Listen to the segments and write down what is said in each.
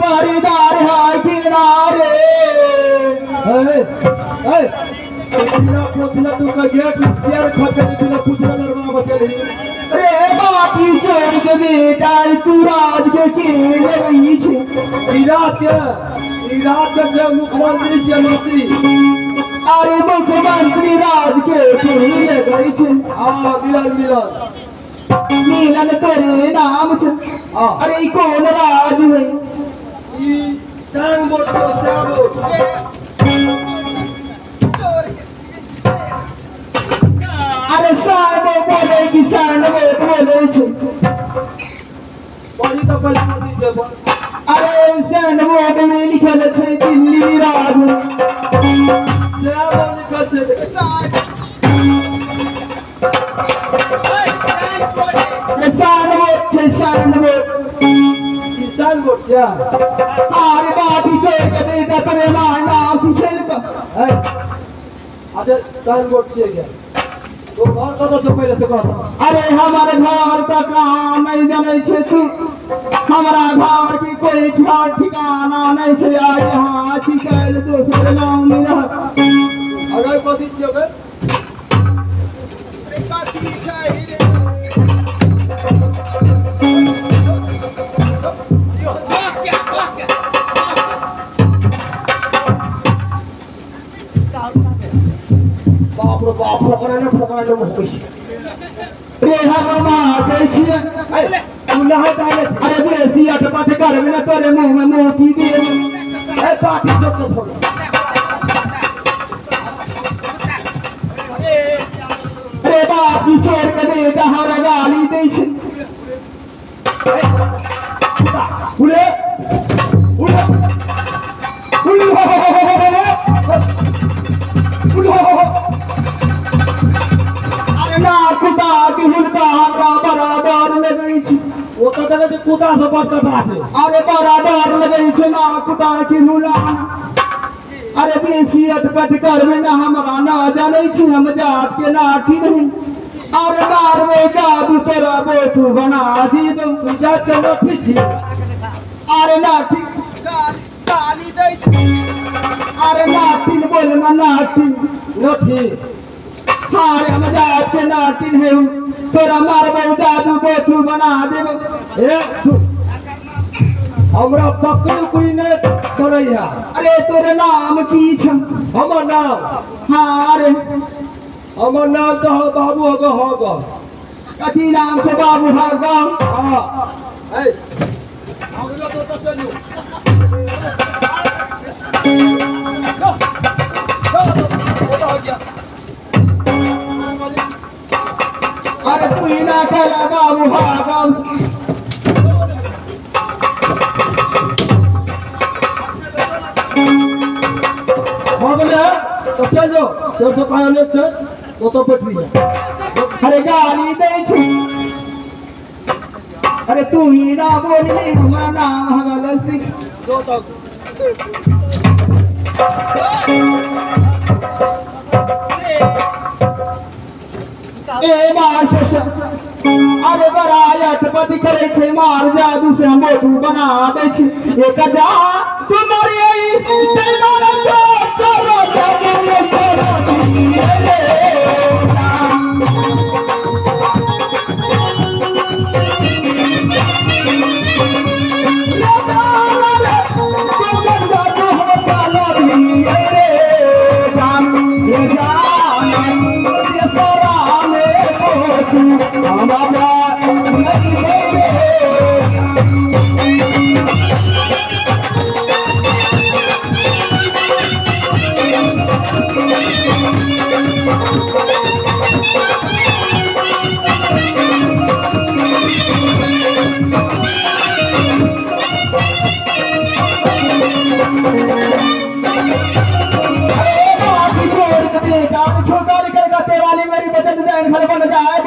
दारीदार है किनारे बिना पूछना तू का गेट यार खाते बिना पूछना दरबार बचल ही रे बाकी चोर के बेटा तू राज के खेल रही छे इराद के मुख्यमंत्री से मंत्री अरे मुख्यमंत्री राज के खेल रही छे हां मिलन मिलन तेरे नाम छे अरे कौन राज है ई सांग बोल अरे साहब बोले कि साहब बोले छे बड़ी तो पहले से अरे साहब में लिखल छे दिल्ली राज साहब लिखल छे साहब किसान वोट क्या अरे बापी चोर के बेटा तेरे मायना सीखेल का अरे किसान वोट से क्या तो घर का तो पहले से कहता अरे हमारे घर का काम नहीं जाने छे तू हमारा घर की कोई ठिकाना नहीं छे आज यहाँ छिकल दूसरे गाँव में रह अगर कथी छे बे कथी छै बाप रे पकड़ने मुकेश रे हम मार दे छिए तू नहा डाले अरे बेसी अटपट कर में ना तोरे मुंह में मोती दे ए पार्टी जो तो छोड़ अरे बाप की चोर के बेटा हमरा गाली दे छे उले उले अरे ना कुटा के हुनका हमरा बड़ा डर लगै छै वो तो देखे कुत्ता से बात करता है अरे बड़ा डर लगै छै ना कुटा के हुला अरे बेसी अटपट कर में ना हमरा ना जानै छी हम जात के लाठी नहीं अरे मारवे जादू तोरा बेटू बना दी दो जात के लाठी छी अरे लाठी गाली दै छै अरे लाठी बोल ना लाठी लाठी हारे हम जात के लाठी है तोरा मारवे जादू बेटू बना देबो ए हमरा पकड़ कोई नहीं करैया अरे तोरे नाम की छ हमर नाम हाँ रे हमर नाम तो बाबू होगा कथी नाम छै बाबू होगा हां ए हमरा तो चलू अरे तू ही ना कहला बाबू होगा तो चल जाओ सबसे पहले से तो बैठी अरे गाली दे छी अरे तू ही ना बोलली हमारा नाम हगल सिख दो तो ए माशश अरे बड़ा अटपट करे छे मार जादू से हम बेटू बना दे छी एक जा तुम्हारी आई ते मारा तो छोटा निकल गाते वाली मेरी बचत जैन घर बन जाए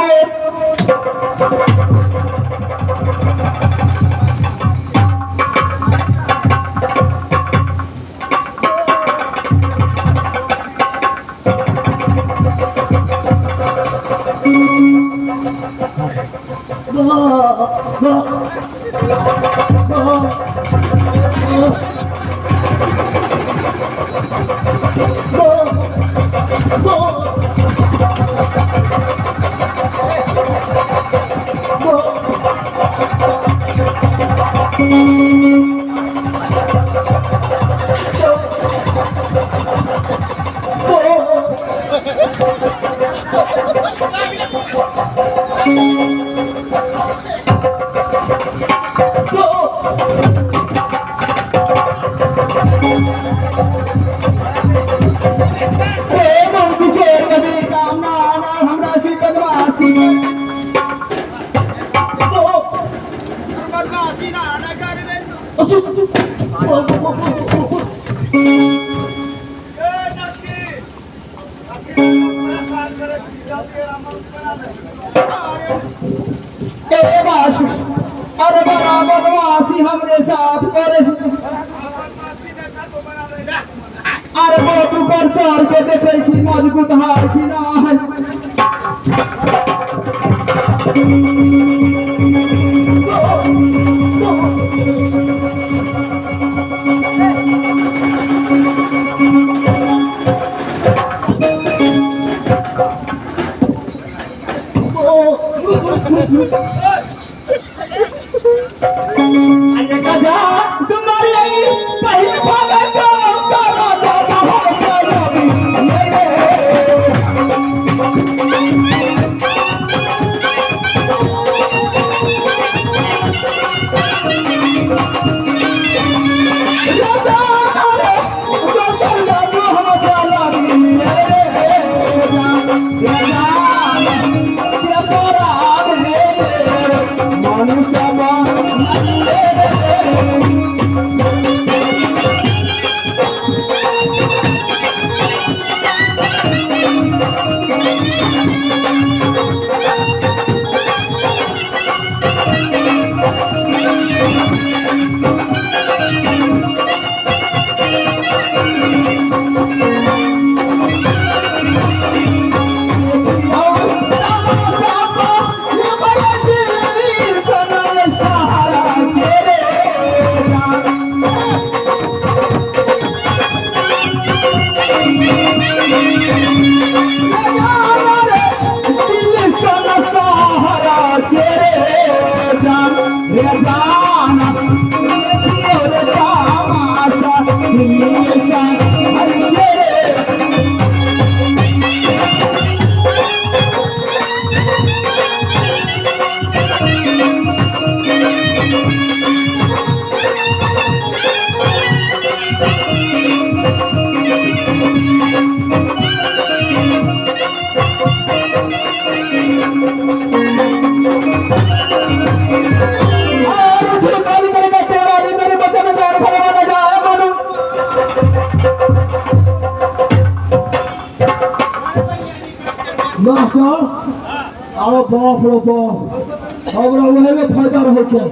अरे बड़ा बदमाशी हमरे साथ करे। अरे बोट ऊपर चढ़ के देखे छी मजबूत हार कि ना है। तुम्हारी पहले भागा तो सारा दादा अरे बाप रे बाप हमरा वही में फायदा रहे क्या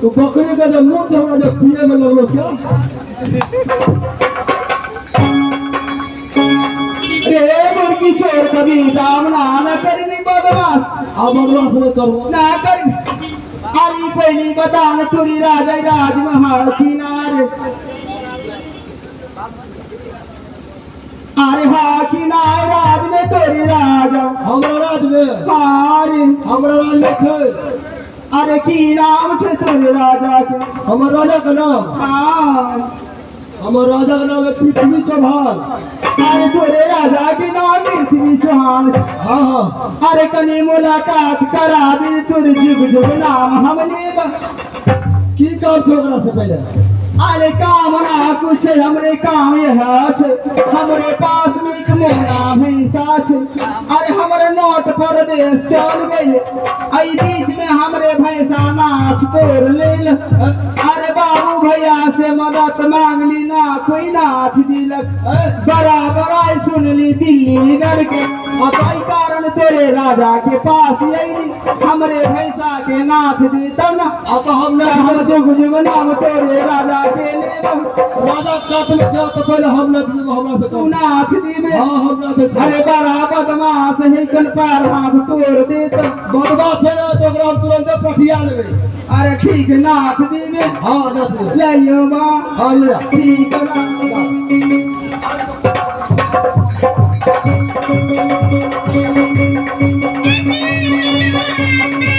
तो बकरी का जब मुंह हमरा जब पिए में लगो क्या रे मुर्गी चोर कभी दामना न करी बदमाश अब बदमाश में करो ना करी आई पहली बदान तुरी राजा राज महार किनारे अरे हाँ किनारे राज में तोरी राजा हमरा राज में हमरा राज में है अरे की नाम से तोरे राजा के हमर राजा का नाम हाँ हमर राजा का नाम है पृथ्वी चौहान अरे तोरे राजा के नाम पृथ्वी चौहान हाँ हाँ अरे कनी मुलाकात करा दे तोरे जुग जुग नाम हमने की काम छोकरा से पहले अरे काम ना कुछ हमरे काम यह है हमरे पास में एक मोहना भैंसा छे अरे हमरे नोट परदेश चल गई आई बीच में हमरे भैंसा नाच तोड़ लेल अरे बाबू भैया से मदद मांगली ना कोई नाच दिलक बराबर सुन ली दिल्ली घर के अतई कारण तेरे राजा के पास यही हमरे भैंसा के नाथ दे तब ना अब हमने हम जुग जुग नाम तेरे राजा के ले राजा काट में था तो पहले हमने हमरा से तू नाथ दी में हाँ हमरा से अरे बड़ा बदमाश है कल पैर हाथ तोड़ दे तो बदमाश है ना तो हम तुरंत सिया लेबे अरे ठीक है नाथ दीवे हां नाथ दे ले आइयो बा हां ले जा ठीक है नाथ